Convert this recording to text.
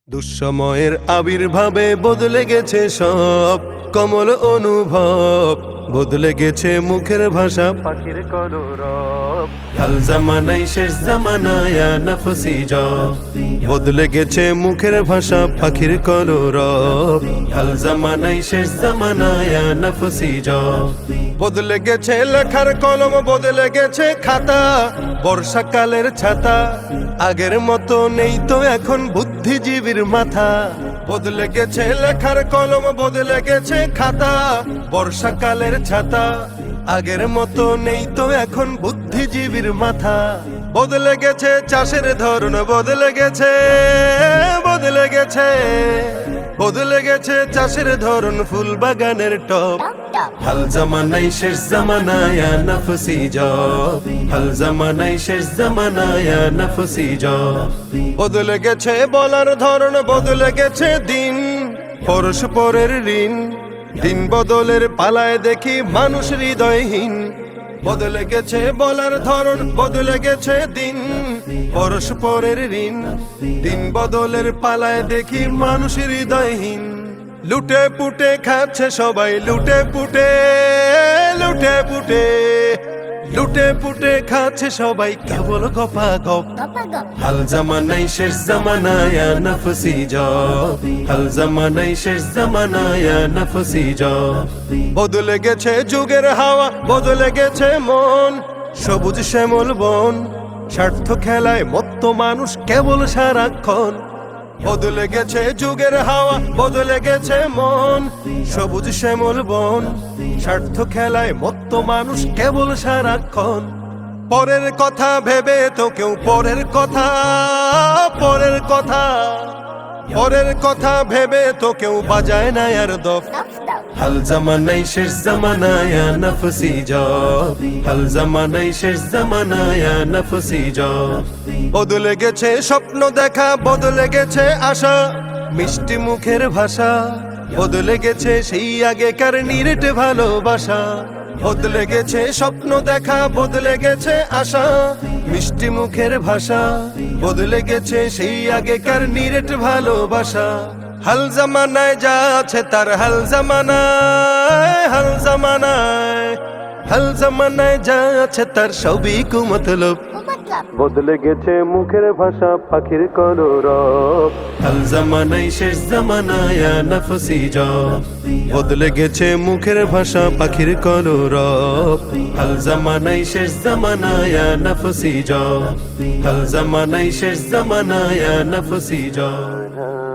দুঃসময়ের আবির্ভাবে বদলে গেছে সব, কমল অনুভব বদলে গেছে মুখের ভাষা পাখির কলরব। হাল জামানাই শেষ জামানায় নফসি জব, বদলে গেছে মুখের ভাষা পাখির কলরব। হাল জামানাই শেষ জামানায় নফসি জব, বদলে গেছে লেখার কলম, বদলে গেছে খাতা, বর্ষাকালের ছাতা। আগের মতো নেই তো এখন বুদ্ধিজীবীর মাথা। বদলে গেছে লেখার কলম, বদলে গেছে খাতা, বর্ষাকালের ছাতা। আগের মতো নেই তো এখন বুদ্ধিজীবীর মাথা। বদলে গেছে চাষের ধরন, বদলে গেছে, বদলে গেছে, বদলে গেছে চাষের ধরন, ফুল বাগানের টপ। হাল জামানাই শেষ জামানায় নফসি জব, হাল জামানাই শেষ জামানায় নফসি জব। বদলে গেছে বলার ধরন, বদলে গেছে দিন, পরস্পরের ঋণ। দিন বদলের পালায় দেখি মানুষ হৃদয়হীন। বদলে গেছে বলার ধরন, বদলে গেছে দিন, পরস্পরের ঋণ। দিন বদলের পালায় দেখি মানুষ হৃদয়হীন। লুটে পুটে খাচ্ছে সবাই, লুটে পুটে, লুটে পুটে, লুটে পুটে খাচ্ছে সবাই কেবল গপা গপ। হাল জামানাই শেষ জামানায় নফসি জব, হাল জামানাই শেষ জামানায় নফসি জব। বদলে গেছে যুগের হাওয়া, বদলে গেছে মন, সবুজ শ্যামল বন। স্বার্থ খেলায় মত্ত মানুষ কেবল সারাক্ষণ। বদলে গেছে যুগের হাওয়া, বদলে গেছে মন, সবুজ শ্যামল বন। স্বার্থ খেলায় মত্ত মানুষ কেবল সারাক্ষণ। পরের কথা ভেবে তো কেউ পরের কথা, পরের কথা, পরের কথা ভেবে তো কেউ বাজায় না আর দফ। হাল জামানাই শেষ জামানায় নফসি জব, হাল জামানাই শেষ জামানায় নফসি জব। বদলে গেছে স্বপ্ন দেখা, বদলে গেছে আশা, মিষ্টি মুখের ভাষা। বদলে গেছে সেই আগেকার নিরেট ভালোবাসা। বদলে গেছে স্বপ্ন দেখা, বদলে গেছে আশা, মিষ্টি মুখের ভাষা। বদলে গেছে সেই আগেকার নিরেট ভালোবাসা। হাল জামানায় যা আছে তার, হাল জামানায়, হাল জামানায়, হাল জামানায় যা আছে তার সবই কুমতলব। বদলে গেছে মুখের ভাষা পাখির কলরব। হাল জামানাই শেষ জামানায় নফসি জব, বদলে গেছে মুখের ভাষা পাখির কলরব। হাল জামানাই শেষ জামানায় নফসি জব, হাল জামানাই শেষ জামানায় নফসি জব।